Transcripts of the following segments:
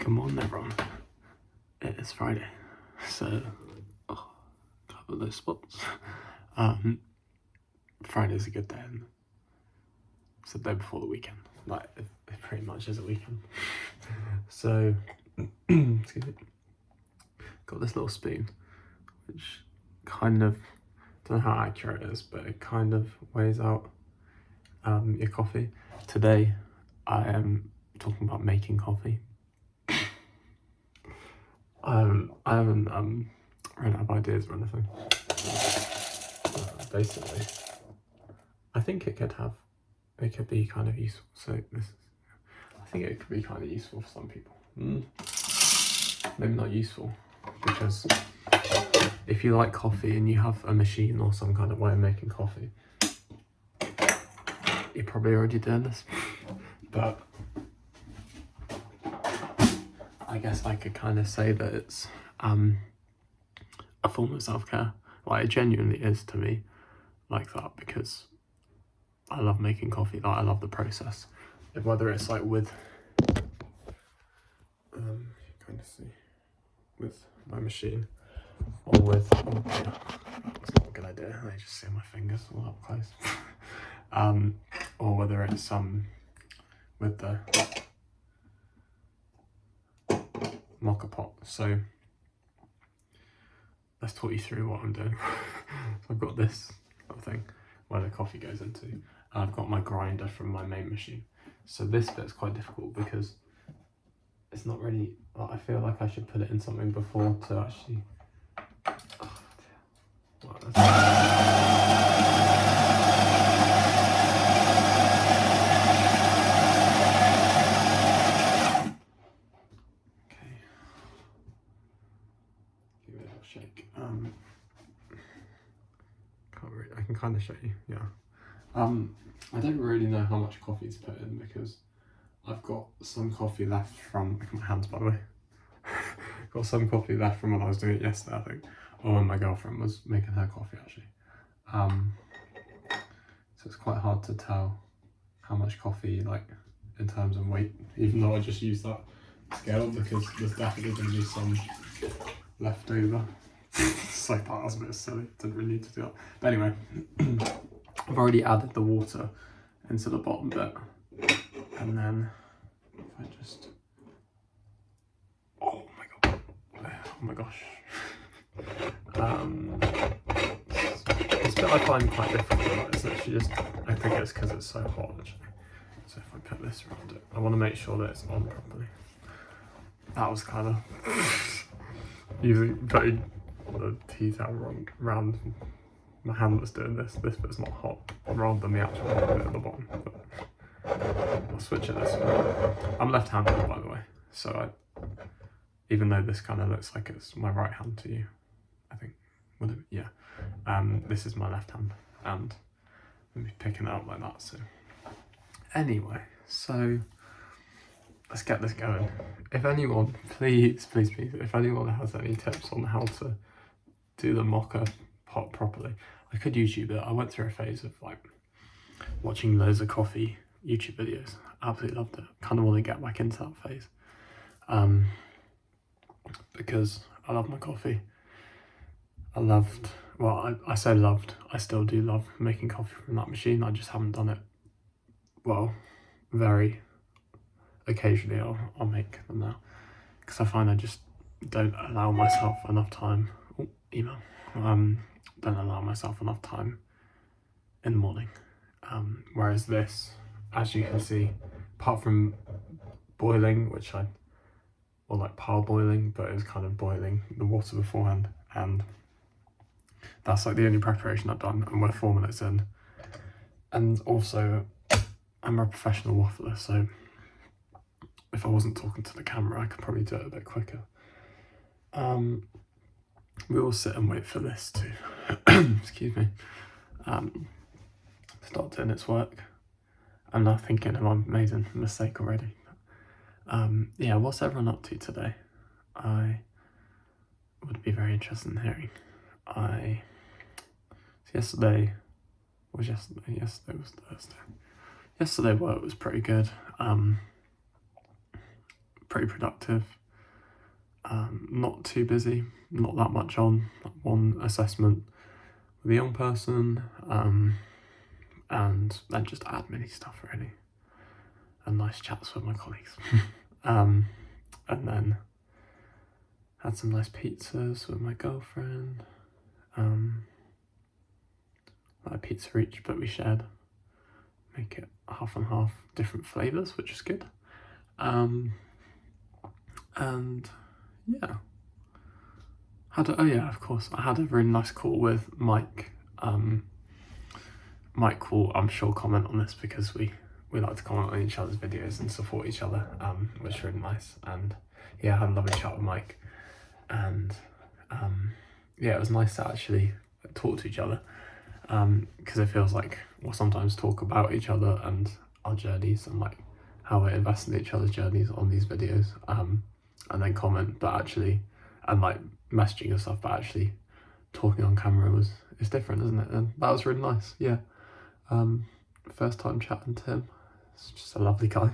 Come on, everyone. It is Friday, so cover those spots. Friday's a good day, and it's the day before the weekend. Like it pretty much is a weekend. So, excuse me. Got this little spoon, which kind of don't know how accurate it is, but it kind of weighs out your coffee. Today, I am talking about making coffee. I haven't run out of ideas or anything. Basically, I think it could be kind of useful. So I think it could be kind of useful for some people. Maybe not useful, because if you like coffee and you have a machine or some kind of way of making coffee, you're probably already doing this. But I guess I could kind of say that it's a form of self-care. Like, it genuinely is to me like that, because I love making coffee. Like, I love the process. Whether it's like with you kind of see with my machine, or with that's not a good idea. I just see my fingers all up close. Or whether it's with the mocha pot. So let's talk you through what I'm doing. So I've got this little thing where the coffee goes into, and I've got my grinder from my main machine. So this bit's quite difficult because it's not really, I feel like I should put it in something before to actually, shake. I can kind of show you, yeah. I don't really know how much coffee to put in, because I've got some coffee left from, look at my hands by the way. Got some coffee left from when I was doing it yesterday, I think, or when my girlfriend was making her coffee actually. So it's quite hard to tell how much coffee, like in terms of weight, even though I just used that scale, because there's definitely going to be some left over. So that was a bit silly, didn't really need to do that. But anyway, I've already added the water into the bottom bit, and then if I just, oh my gosh, this bit I find quite difficult. Like, it's literally just, I think it's because it's so hot actually. So if I put this around it, I want to make sure that it's on properly. That was kind of using putting the teeth out around my hand that's doing this. This bit's not hot, rather than the actual bit at the bottom. But I'll switch it this way. I'm left-handed, by the way, so even though this kind of looks like it's my right hand to you, I think, would it? Yeah. This is my left hand, and I'm picking it up like that. So anyway, so let's get this going. If anyone, please, if anyone has any tips on how to do the mocha pot properly, I could YouTube it. I went through a phase of like watching loads of coffee YouTube videos. Absolutely loved it. Kind of want to get back into that phase, because I love my coffee. I say loved, I still do love making coffee from that machine. I just haven't done it, well, very occasionally. I'll make them now, because I find I just don't allow myself enough time. Don't allow myself enough time in the morning. Whereas this, as you can see, apart from boiling, or like parboiling, but it was kind of boiling the water beforehand, and that's like the only preparation I've done, and we're 4 minutes in. And also, I'm a professional waffler, so if I wasn't talking to the camera, I could probably do it a bit quicker. We will sit and wait for this to, excuse me, start doing its work. I'm now thinking of my maiden mistake already. Yeah, what's everyone up to today? I would be very interested in hearing. Yesterday was Thursday. Yesterday work was pretty good. pretty productive. Not too busy, not that much on. One assessment with a young person, and then just admin stuff really, and nice chats with my colleagues. And then had some nice pizzas with my girlfriend. Like a pizza each, but we shared. Make it half and half, different flavours, which is good. And yeah, oh yeah, of course, I had a really nice call with Mike. Mike will, I'm sure, comment on this because we like to comment on each other's videos and support each other, which is really nice. And yeah, I had a lovely chat with Mike, and yeah, it was nice to actually talk to each other, because it feels like we'll sometimes talk about each other and our journeys and like how we're investing in each other's journeys on these videos, and then comment, but actually, and like messaging and stuff, but actually talking on camera is different, isn't it? And that was really nice. Yeah. First time chatting to him. He's just a lovely guy.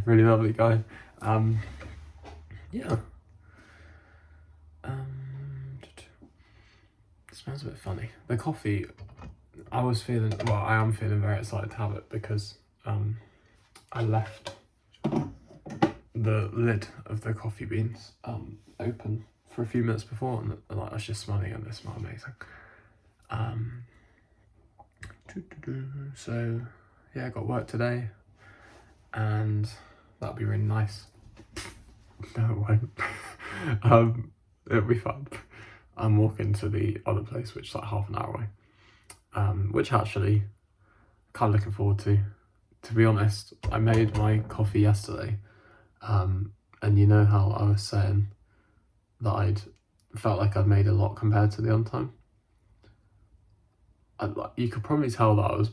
Really lovely guy. Yeah. It smells a bit funny. The coffee, I am feeling very excited to have it because I left the lid of the coffee beans open for a few minutes before, and like I was just smelling it and it smelled amazing. So yeah, I got work today, and that'll be really nice. No, it won't. It'll be fun. I'm walking to the other place, which is like half an hour away, which actually kind of looking forward to. To be honest, I made my coffee yesterday, and you know how I was saying that I'd felt like I'd made a lot compared to the other time. You could probably tell that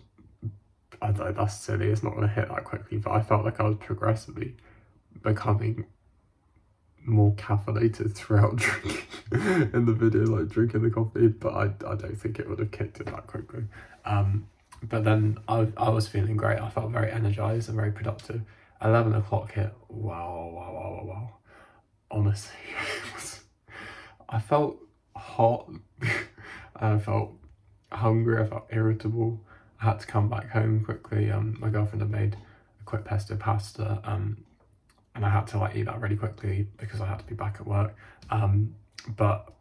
I don't know, that's silly, it's not going to hit that quickly, but I felt like I was progressively becoming more caffeinated throughout drinking in the video, like drinking the coffee, but I don't think it would have kicked it that quickly. But then I was feeling great. I felt very energized and very productive. 11 o'clock hit. Wow. Honestly, I felt hot. I felt hungry. I felt irritable. I had to come back home quickly. My girlfriend had made a quick pesto pasta, and I had to like eat that really quickly because I had to be back at work. But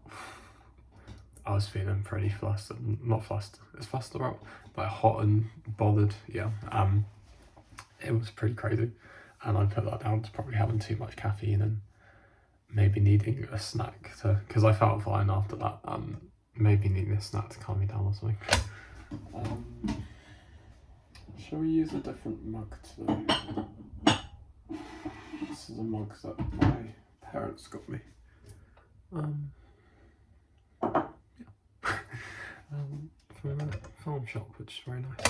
I was feeling pretty flustered. Not flustered. Is flustered right? Like hot and bothered. Yeah. It was pretty crazy, and I put that down to probably having too much caffeine and maybe needing a snack because I felt fine after that. Maybe needing a snack to calm me down or something. Shall we use a different mug today? This is a mug that my parents got me. From a farm shop, which is very nice.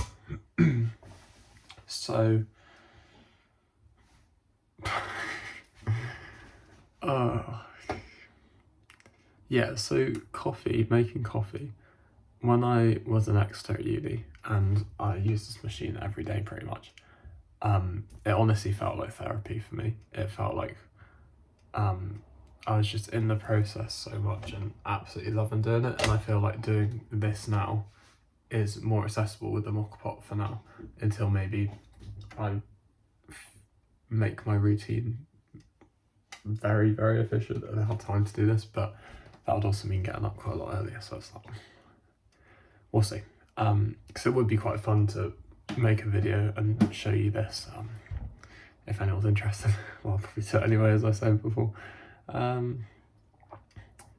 So, yeah, so making coffee. When I was an extra at uni and I used this machine every day pretty much, it honestly felt like therapy for me. It felt like I was just in the process so much and absolutely loving doing it, and I feel like doing this now is more accessible with the mocha pot for now, until maybe I make my routine very, very efficient and I have time to do this, but that would also mean getting up quite a lot earlier, so it's like, we'll see. Because it would be quite fun to make a video and show you this, if anyone's interested. Well, I'll probably do it anyway, as I said before.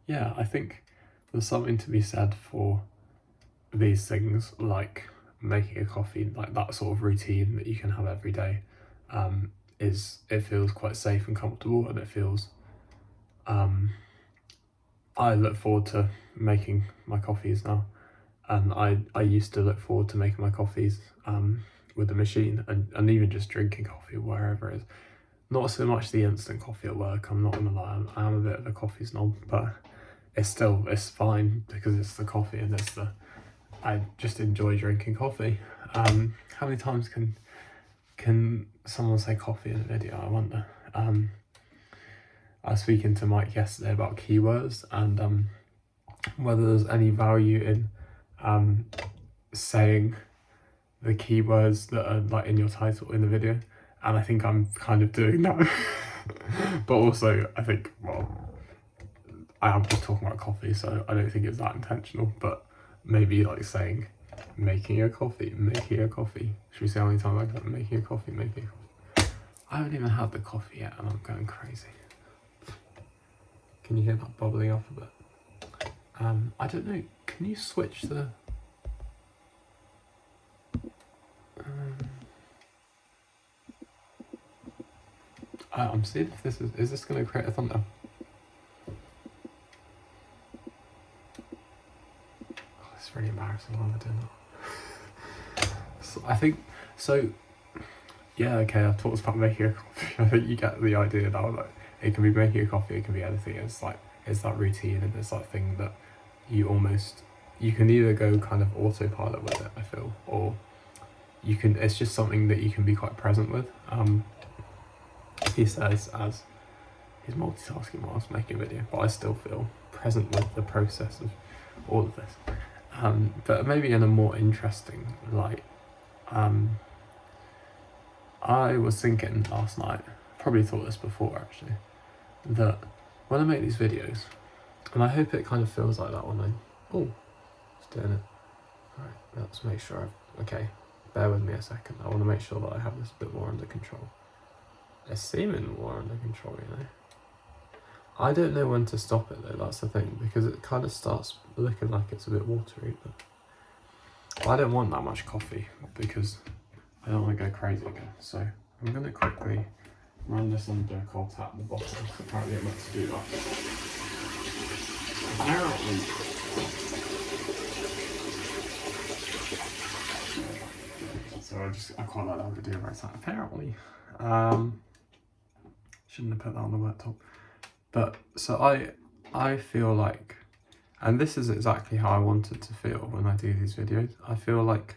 Yeah, I think there's something to be said for these things, like making a coffee, like that sort of routine that you can have every day. It feels quite safe and comfortable, and it feels, I look forward to making my coffees now, and I used to look forward to making my coffees with the machine, and even just drinking coffee wherever it is. Not so much the instant coffee at work, I'm not gonna lie, I am a bit of a coffee snob, but it's fine because it's the coffee and I just enjoy drinking coffee. How many times can someone say coffee in a video, I wonder? I was speaking to Mike yesterday about keywords and whether there's any value in saying the keywords that are like in your title in the video, and I think I'm kind of doing that. But also I think, well, I am just talking about coffee, so I don't think it's that intentional, but maybe like saying making a coffee. Should we say how many times like that? Making a coffee. I haven't even had the coffee yet and I'm going crazy. Can you hear that bubbling up a bit? I don't know, can you switch the... I'm seeing if this is this going to create a thumbnail? Oh, it's really embarrassing while I'm doing that. So I think, so, yeah, okay, I've talked about making a coffee. I think you get the idea now, like, it can be making a coffee, it can be anything. It's like, it's that routine and it's that thing that you can either go kind of autopilot with it, I feel, or you can, it's just something that you can be quite present with. He says as he's multitasking whilst making a video, but I still feel present with the process of all of this. But maybe in a more interesting light, I was thinking last night, probably thought this before actually, that when I make these videos, and I hope it kind of feels like that when it's doing it. Right, let's make sure okay, bear with me a second. I want to make sure that I have this a bit more under control. It's seeming more under control, you know. I don't know when to stop it though, that's the thing, because it kind of starts looking like it's a bit watery, but I don't want that much coffee because I don't want to go crazy again. So I'm going to quickly run this under a cold tap at the bottom. Apparently I'm meant to do that. Apparently. So I quite like that video right now. Apparently. Shouldn't have put that on the laptop. But so I feel like, and this is exactly how I wanted to feel when I do these videos. I feel like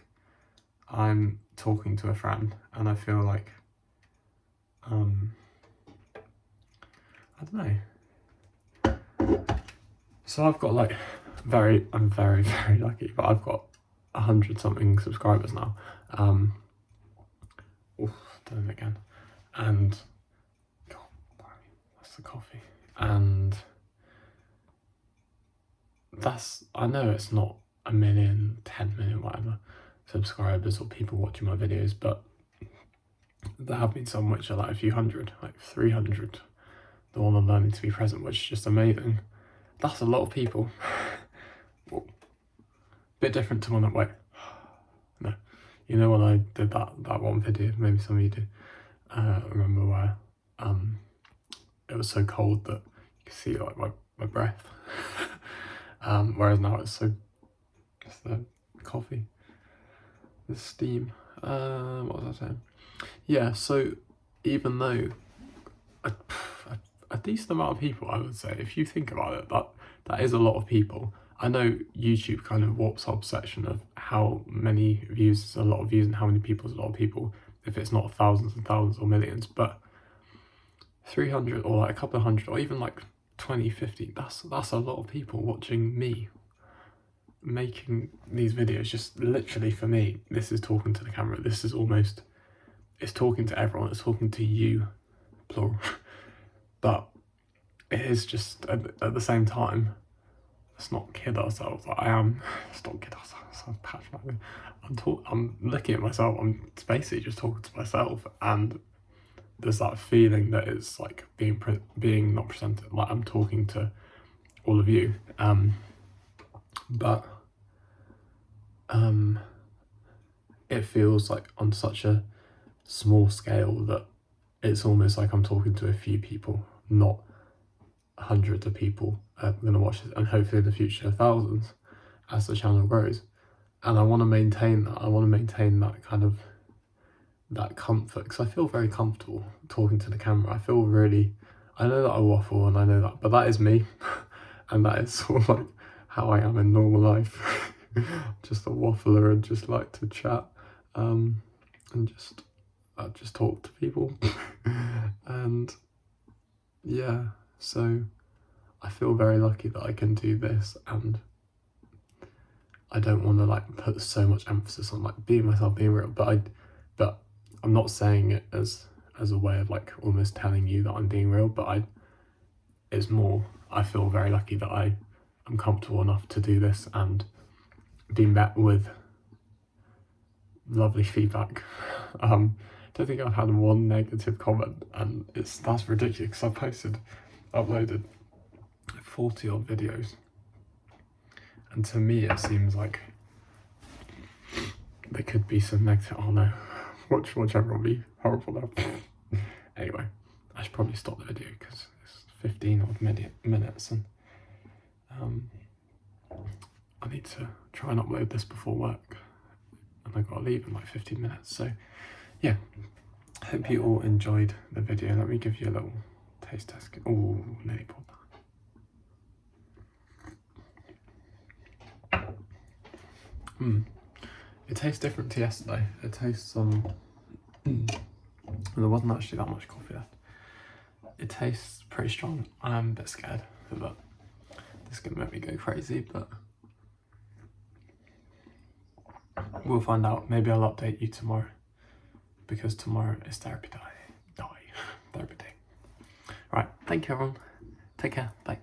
I'm talking to a friend, and I feel like I don't know. So I've got like I'm very lucky, but I've got 100 something subscribers now. Done it again. And God, that's the coffee. And that's, I know it's not 1 million, 10 million, whatever subscribers or people watching my videos, but there have been some which are like a few hundred, like 300. The one on learning to be present, which is just amazing. That's a lot of people. Well, bit different to when no, you know when I did that one video, maybe some of you do, remember where it was so cold that you could see like my breath. Whereas now it's so, just the coffee, the steam. What was I saying? Yeah, so even though a decent amount of people, I would say, if you think about it, that is a lot of people. I know YouTube kind of warps our perception of how many views is a lot of views and how many people is a lot of people, if it's not thousands and thousands or millions, but 300 or like a couple of hundred or even like 20, 50, that's a lot of people watching me making these videos. Just literally, for me, this is talking to the camera. This is almost, it's talking to everyone, it's talking to you, plural. But it is just, at the same time, let's not kid ourselves. Like, let's not kid ourselves, I'm passionate. I'm looking at myself, I'm basically just talking to myself, and there's that feeling that it's like being not presented, like I'm talking to all of you. But it feels like on such a small scale that it's almost like I'm talking to a few people, not hundreds of people are going to watch this, and hopefully in the future thousands as the channel grows. And I want to maintain that. I want to maintain that kind of, that comfort, because I feel very comfortable talking to the camera. I feel really, I know that I waffle and I know that, but that is me. And that is sort of like how I am in normal life. Just a waffler and just like to chat, and just talk to people. And yeah, So I feel very lucky that I can do this, and I don't want to like put so much emphasis on like being myself, being real, but I'm not saying it as a way of like almost telling you that I'm being real, but it's more, I feel very lucky that I'm comfortable enough to do this and being met with lovely feedback. Don't think I've had one negative comment, and that's ridiculous because uploaded 40 odd videos, and to me it seems like there could be some negative. Oh no, watch everyone be horrible now. Anyway, I should probably stop the video because it's 15 odd minutes, and I need to try and upload this before work, and I've got to leave in like 15 minutes. So yeah, hope you all enjoyed the video. Let me give you a little taste test. Oh, nearly pulled that. It tastes different to yesterday. It tastes there wasn't actually that much coffee left. It tastes pretty strong. I'm a bit scared that this could make me go crazy, but we'll find out. Maybe I'll update you tomorrow, because tomorrow is therapy day. Therapy day. Right, thank you everyone. Take care. Bye.